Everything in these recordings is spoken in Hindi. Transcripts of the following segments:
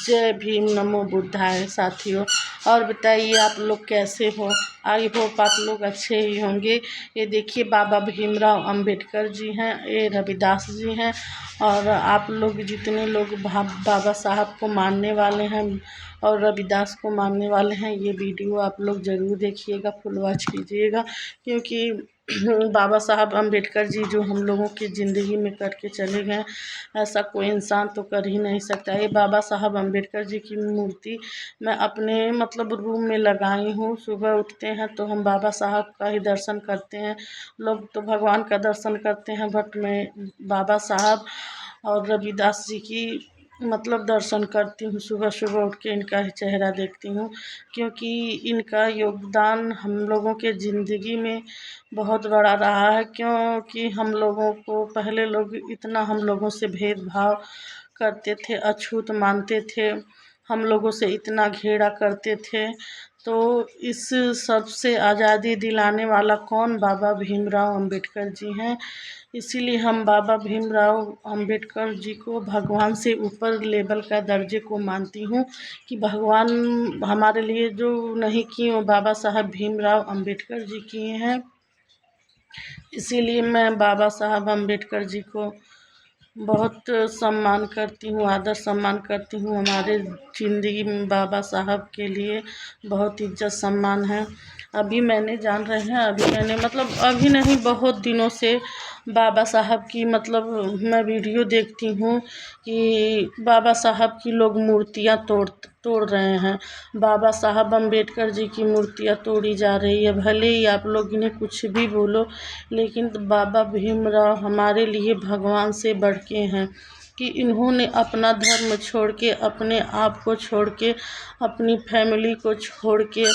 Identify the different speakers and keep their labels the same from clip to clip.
Speaker 1: जय भीम, नमो बुद्धाय। साथियों, और बताइए आप लोग कैसे हो? आई होप आप लोग अच्छे ही होंगे। ये देखिए बाबा भीमराव अंबेडकर जी हैं, ये रविदास जी हैं, और आप लोग जितने लोग बाबा साहब को मानने वाले हैं और रविदास को मानने वाले हैं, ये वीडियो आप लोग ज़रूर देखिएगा, फुल वॉच कीजिएगा, क्योंकि बाबा साहब अंबेडकर जी जो हम लोगों की ज़िंदगी में करके चले गए, ऐसा कोई इंसान तो कर ही नहीं सकता। ये बाबा साहब अंबेडकर जी की मूर्ति मैं अपने रूम में लगाई हूँ। सुबह उठते हैं तो हम बाबा साहब का ही दर्शन करते हैं। लोग तो भगवान का दर्शन करते हैं, बट मैं बाबा साहब और रविदास जी की दर्शन करती हूँ। सुबह सुबह उठ के इनका ही चेहरा देखती हूँ, क्योंकि इनका योगदान हम लोगों के ज़िंदगी में बहुत बड़ा रहा है। क्योंकि हम लोगों को पहले लोग इतना हम लोगों से भेदभाव करते थे, अछूत मानते थे, हम लोगों से इतना घृणा करते थे। तो इस सब से आज़ादी दिलाने वाला कौन? बाबा भीमराव अंबेडकर जी हैं। इसीलिए हम बाबा भीमराव अंबेडकर जी को भगवान से ऊपर लेवल का दर्जे को मानती हूँ, कि भगवान हमारे लिए जो नहीं किए वो बाबा साहब भीमराव अंबेडकर जी किए हैं। इसीलिए मैं बाबा साहब अंबेडकर जी को बहुत सम्मान करती हूँ, आदर सम्मान करती हूँ। हमारे ज़िंदगी में बाबा साहब के लिए बहुत इज्जत सम्मान है। अभी मैंने जान रहे हैं, अभी मैंने अभी नहीं, बहुत दिनों से बाबा साहब की मैं वीडियो देखती हूँ कि बाबा साहब की लोग मूर्तियाँ तोड़ रहे हैं। बाबा साहब अंबेडकर जी की मूर्तियाँ तोड़ी जा रही है। भले ही आप लोग इन्हें कुछ भी बोलो, लेकिन बाबा भीमराव हमारे लिए भगवान से बढ़ के हैं, कि इन्होंने अपना धर्म छोड़ के, अपने आप को छोड़ के, अपनी फैमिली को छोड़ के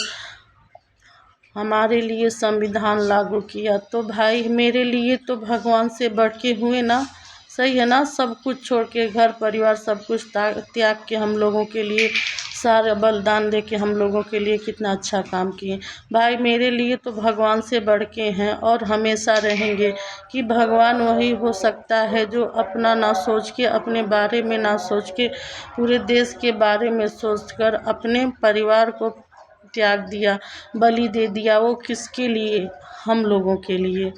Speaker 1: हमारे लिए संविधान लागू किया। तो भाई मेरे लिए तो भगवान से बढ़ के हुए ना, सही है ना? सब कुछ छोड़ के, घर परिवार सब कुछ त्याग के हम लोगों के लिए सारा बलिदान दे के हम लोगों के लिए कितना अच्छा काम किए। भाई मेरे लिए तो भगवान से बढ़ के हैं और हमेशा रहेंगे, कि भगवान वही हो सकता है जो अपना ना सोच के, अपने बारे में ना सोच के, पूरे देश के बारे में सोचकर अपने परिवार को त्याग दिया, बलि दे दिया। वो किसके लिए? हम लोगों के लिए।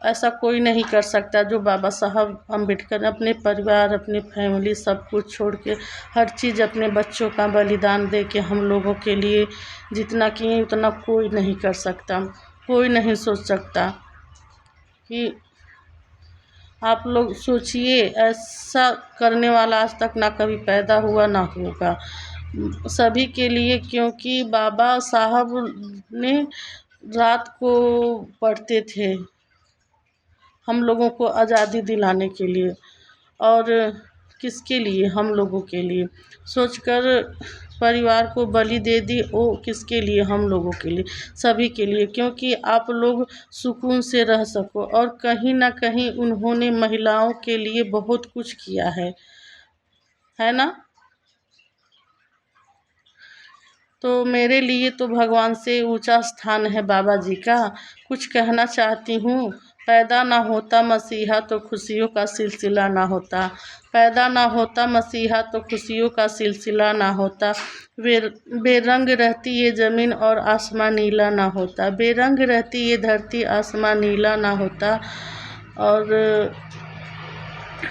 Speaker 1: ऐसा कोई नहीं कर सकता जो बाबा साहब अंबेडकर अपने परिवार, अपनी फैमिली सब कुछ छोड़ के, हर चीज़ अपने बच्चों का बलिदान दे के हम लोगों के लिए जितना किए उतना कोई नहीं कर सकता, कोई नहीं सोच सकता। कि आप लोग सोचिए, ऐसा करने वाला आज तक ना कभी पैदा हुआ ना होगा, सभी के लिए। क्योंकि बाबा साहब ने रात को पढ़ते थे हम लोगों को आज़ादी दिलाने के लिए, और किसके लिए? हम लोगों के लिए। सोचकर परिवार को बलि दे दी, वो किसके लिए? हम लोगों के लिए, सभी के लिए। क्योंकि आप लोग सुकून से रह सको, और कहीं ना कहीं उन्होंने महिलाओं के लिए बहुत कुछ किया है ना? तो मेरे लिए तो भगवान से ऊंचा स्थान है बाबा जी का। कुछ कहना चाहती हूँ। पैदा ना होता मसीहा तो खुशियों का सिलसिला ना होता। पैदा ना होता मसीहा तो खुशियों का सिलसिला ना होता। बेरंग रहती ये ज़मीन और आसमां नीला ना होता। बेरंग रहती ये धरती, आसमां नीला ना होता। और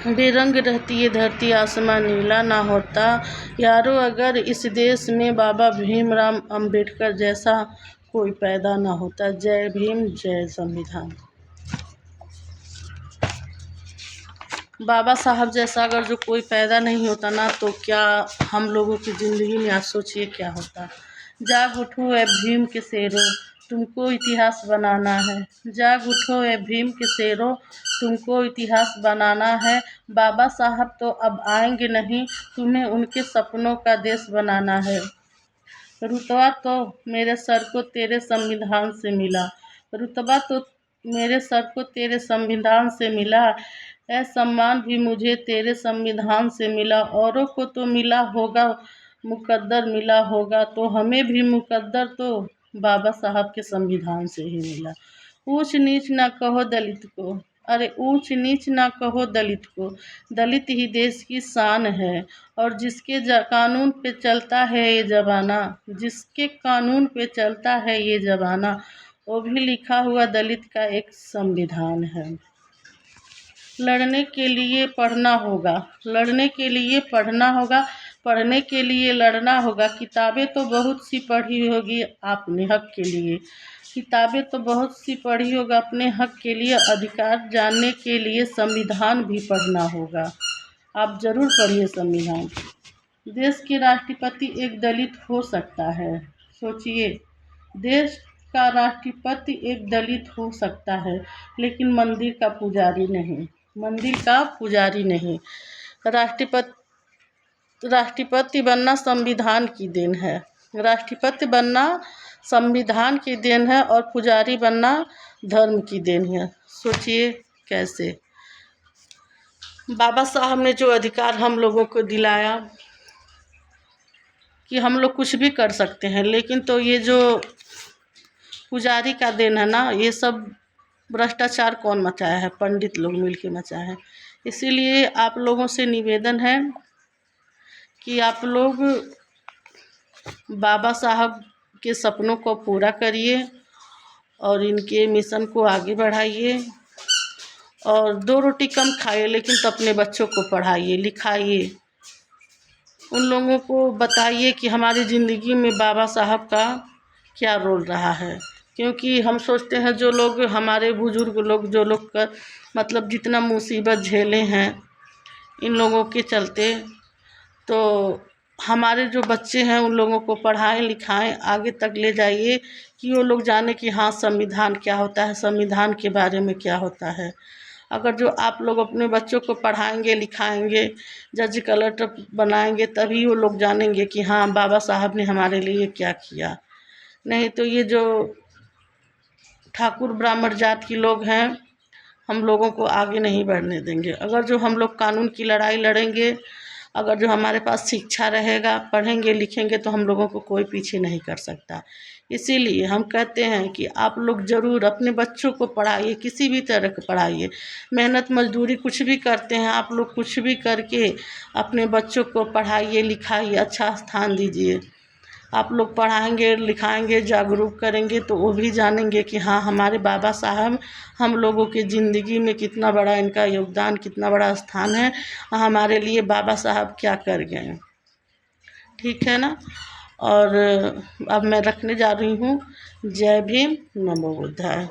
Speaker 1: बेरंग रहती ये धरती, आसमां नीला ना होता। यारो अगर इस देश में बाबा भीमराव अंबेडकर जैसा कोई पैदा ना होता। जय भीम, जय संविधान। बाबा साहब जैसा अगर जो कोई पैदा नहीं होता ना, तो क्या हम लोगों की ज़िंदगी में आज सोचिए क्या होता। जाग उठो ए भीम के शेरों, तुमको इतिहास बनाना है। जाग उठो ए भीम के शेरों, तुमको इतिहास बनाना है। बाबा साहब तो अब आएंगे नहीं, तुम्हें उनके सपनों का देश बनाना है। रुतबा तो मेरे सर को तेरे संविधान से मिला। रुतबा तो मेरे सर को तेरे संविधान से मिला। यह सम्मान भी मुझे तेरे संविधान से मिला। औरों को तो मिला होगा, मुकद्दर मिला होगा, तो हमें भी मुकद्दर तो बाबा साहब के संविधान से ही मिला। ऊंच नीच ना कहो दलित को, अरे ऊंच नीच ना कहो दलित को, दलित ही देश की शान है। और जिसके कानून पे चलता है ये ज़माना, जिसके कानून पे चलता है ये ज़माना, वो भी लिखा हुआ दलित का एक संविधान है। लड़ने के लिए पढ़ना होगा, लड़ने के लिए पढ़ना होगा, पढ़ने के लिए लड़ना होगा। किताबें तो बहुत सी पढ़ी होगी आपने हक के लिए, किताबें तो बहुत सी पढ़ी होगा अपने हक के लिए। अधिकार जानने के लिए संविधान भी पढ़ना होगा। आप ज़रूर पढ़िए संविधान। देश के राष्ट्रपति एक दलित हो सकता है, सोचिए, देश का राष्ट्रपति एक दलित हो सकता है, लेकिन मंदिर का पुजारी नहीं, मंदिर का पुजारी नहीं। राष्ट्रपति बनना संविधान की देन है, राष्ट्रपति बनना संविधान की देन है, और पुजारी बनना धर्म की देन है। सोचिए कैसे बाबा साहब ने जो अधिकार हम लोगों को दिलाया कि हम लोग कुछ भी कर सकते हैं, लेकिन तो ये जो पुजारी का देन है ना, ये सब भ्रष्टाचार कौन मचाया है? पंडित लोग मिलके मचाए हैं। इसीलिए आप लोगों से निवेदन है कि आप लोग बाबा साहब के सपनों को पूरा करिए और इनके मिशन को आगे बढ़ाइए, और 2 रोटी कम खाइए लेकिन तो अपने बच्चों को पढ़ाइए लिखाइए। उन लोगों को बताइए कि हमारी ज़िंदगी में बाबा साहब का क्या रोल रहा है। क्योंकि हम सोचते हैं जो लोग हमारे बुज़ुर्ग लोग जो लोग का मतलब जितना मुसीबत झेले हैं इन लोगों के चलते, तो हमारे जो बच्चे हैं उन लोगों को पढ़ाएं लिखाएं, आगे तक ले जाइए कि वो लोग जाने कि हाँ संविधान क्या होता है, संविधान के बारे में क्या होता है। अगर जो आप लोग अपने बच्चों को पढ़ाएंगे लिखाएंगे, जज कलेक्टर बनाएंगे, तभी वो लोग जानेंगे कि हाँ बाबा साहब ने हमारे लिए क्या किया। नहीं तो ये जो ठाकुर ब्राह्मण जात के लोग हैं हम लोगों को आगे नहीं बढ़ने देंगे। अगर जो हम लोग कानून की लड़ाई लड़ेंगे, अगर जो हमारे पास शिक्षा रहेगा, पढ़ेंगे लिखेंगे, तो हम लोगों को कोई पीछे नहीं कर सकता। इसीलिए हम कहते हैं कि आप लोग ज़रूर अपने बच्चों को पढ़ाइए, किसी भी तरह का पढ़ाइए। मेहनत मजदूरी कुछ भी करते हैं आप लोग, कुछ भी करके अपने बच्चों को पढ़ाइए लिखाइए, अच्छा स्थान दीजिए। आप लोग पढ़ाएंगे लिखाएंगे जागरूक करेंगे तो वो भी जानेंगे कि हाँ हमारे बाबा साहब हम लोगों की ज़िंदगी में कितना बड़ा इनका योगदान, कितना बड़ा स्थान है, हमारे लिए बाबा साहब क्या कर गए। ठीक है ना। और अब मैं रखने जा रही हूँ। जय भीम, नमो बुद्धाय।